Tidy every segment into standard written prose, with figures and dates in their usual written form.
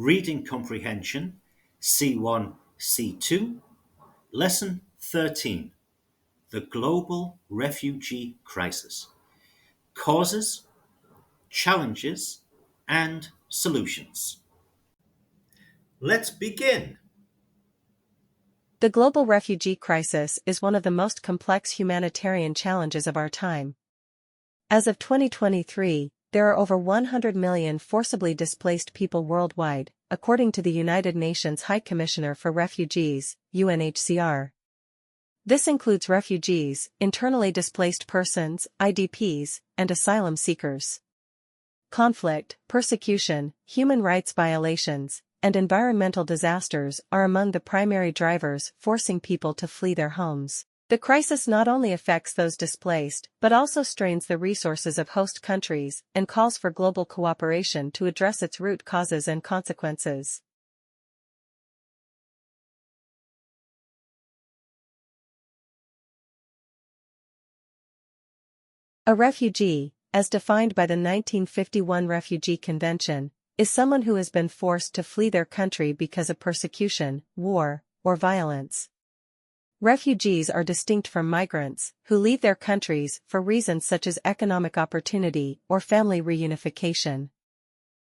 Reading Comprehension, C1-C2, Lesson 13, The Global Refugee Crisis, Causes, Challenges, and Solutions. Let's begin. The global refugee crisis is one of the most complex humanitarian challenges of our time. As of 2023, there are over 100 million forcibly displaced people worldwide, according to the United Nations High Commissioner for Refugees, UNHCR. This includes refugees, internally displaced persons, IDPs, and asylum seekers. Conflict, persecution, human rights violations, and environmental disasters are among the primary drivers forcing people to flee their homes. The crisis not only affects those displaced but also strains the resources of host countries and calls for global cooperation to address its root causes and consequences. A refugee, as defined by the 1951 Refugee Convention, is someone who has been forced to flee their country because of persecution, war, or violence. Refugees are distinct from migrants, who leave their countries for reasons such as economic opportunity or family reunification.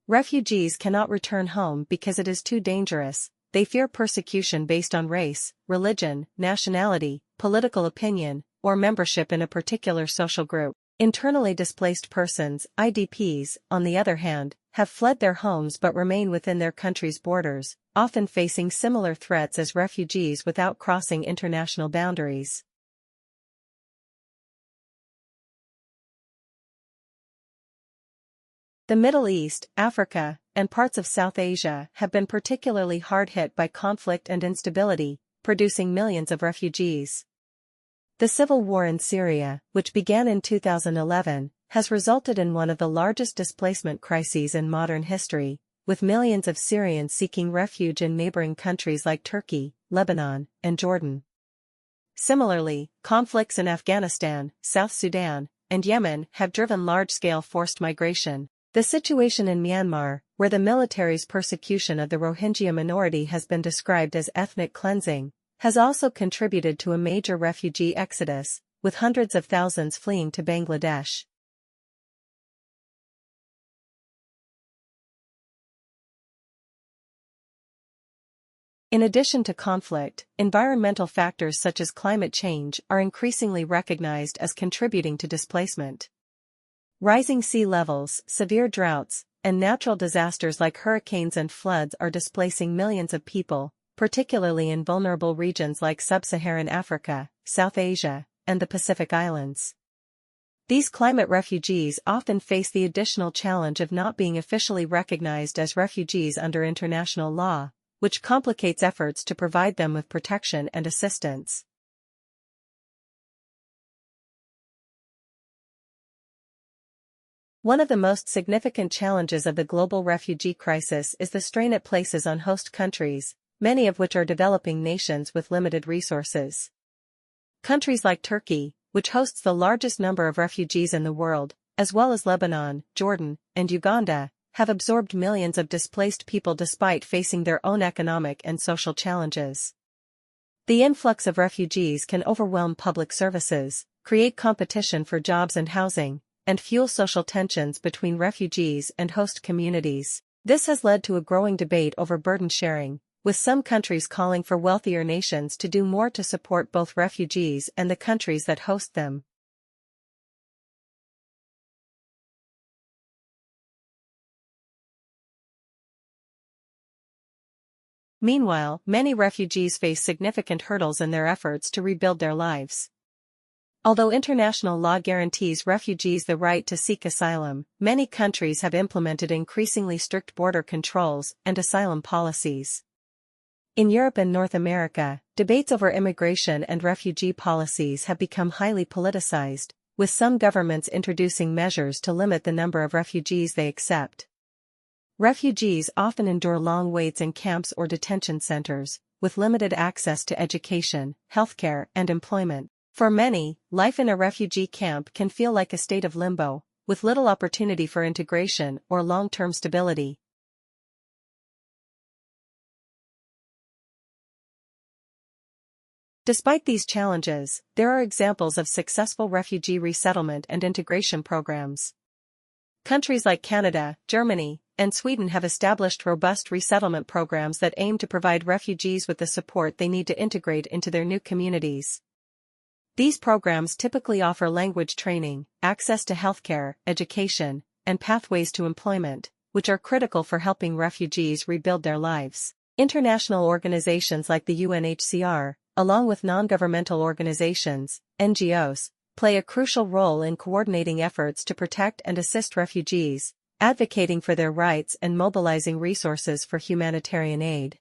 Refugees cannot return home because it is too dangerous. They fear persecution based on race, religion, nationality, political opinion, or membership in a particular social group. Internally displaced persons, IDPs, on the other hand, have fled their homes but remain within their country's borders, often facing similar threats as refugees without crossing international boundaries. The Middle East, Africa, and parts of South Asia have been particularly hard hit by conflict and instability, producing millions of refugees. The civil war in Syria, which began in 2011, has resulted in one of the largest displacement crises in modern history, with millions of Syrians seeking refuge in neighboring countries like Turkey, Lebanon, and Jordan. Similarly, conflicts in Afghanistan, South Sudan, and Yemen have driven large-scale forced migration. The situation in Myanmar, where the military's persecution of the Rohingya minority has been described as ethnic cleansing, has also contributed to a major refugee exodus, with hundreds of thousands fleeing to Bangladesh. In addition to conflict, environmental factors such as climate change are increasingly recognized as contributing to displacement. Rising sea levels, severe droughts, and natural disasters like hurricanes and floods are displacing millions of people, particularly in vulnerable regions like sub-Saharan Africa, South Asia, and the Pacific Islands. These climate refugees often face the additional challenge of not being officially recognized as refugees under international law, which complicates efforts to provide them with protection and assistance. One of the most significant challenges of the global refugee crisis is the strain it places on host countries, many of which are developing nations with limited resources. Countries like Turkey, which hosts the largest number of refugees in the world, as well as Lebanon, Jordan, and Uganda, have absorbed millions of displaced people despite facing their own economic and social challenges. The influx of refugees can overwhelm public services, create competition for jobs and housing, and fuel social tensions between refugees and host communities. This has led to a growing debate over burden sharing, with some countries calling for wealthier nations to do more to support both refugees and the countries that host them. Meanwhile, many refugees face significant hurdles in their efforts to rebuild their lives. Although international law guarantees refugees the right to seek asylum, many countries have implemented increasingly strict border controls and asylum policies. In Europe and North America, debates over immigration and refugee policies have become highly politicized, with some governments introducing measures to limit the number of refugees they accept. Refugees often endure long waits in camps or detention centers, with limited access to education, healthcare, and employment. For many, life in a refugee camp can feel like a state of limbo, with little opportunity for integration or long-term stability. Despite these challenges, there are examples of successful refugee resettlement and integration programs. Countries like Canada, Germany, and Sweden have established robust resettlement programs that aim to provide refugees with the support they need to integrate into their new communities. These programs typically offer language training, access to healthcare, education, and pathways to employment, which are critical for helping refugees rebuild their lives. International organizations like the UNHCR, along with non-governmental organizations, NGOs, play a crucial role in coordinating efforts to protect and assist refugees, advocating for their rights and mobilizing resources for humanitarian aid.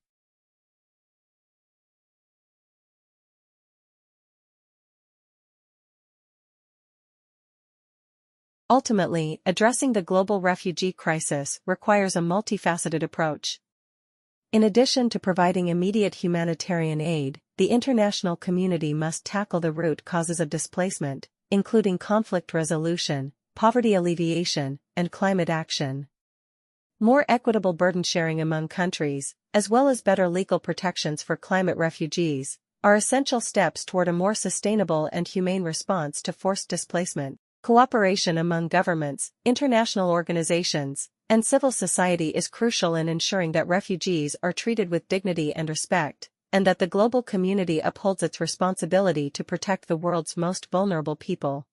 Ultimately, addressing the global refugee crisis requires a multifaceted approach. In addition to providing immediate humanitarian aid, the international community must tackle the root causes of displacement, including conflict resolution, poverty alleviation, and climate action. More equitable burden sharing among countries, as well as better legal protections for climate refugees, are essential steps toward a more sustainable and humane response to forced displacement. Cooperation among governments, international organizations, and civil society is crucial in ensuring that refugees are treated with dignity and respect, and that the global community upholds its responsibility to protect the world's most vulnerable people.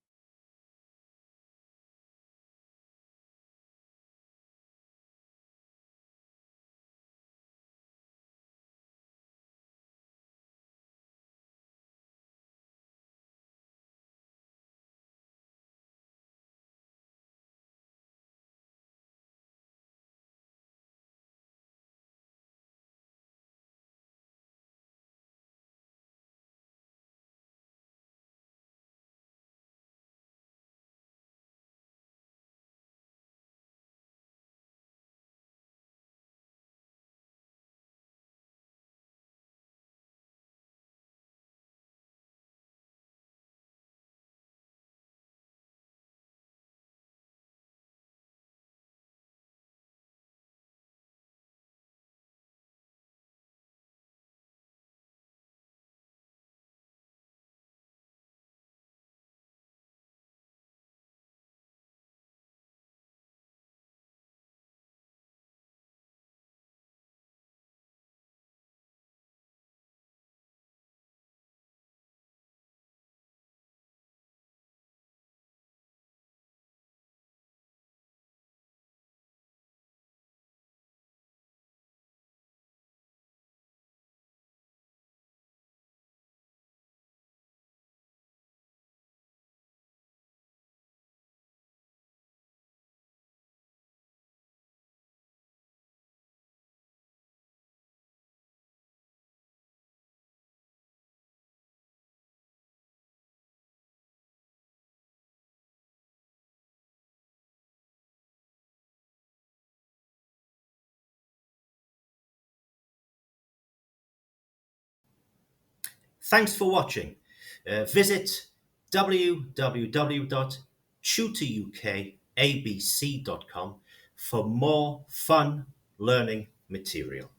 Thanks for watching. Visit www.tutorukabc.com for more fun learning material.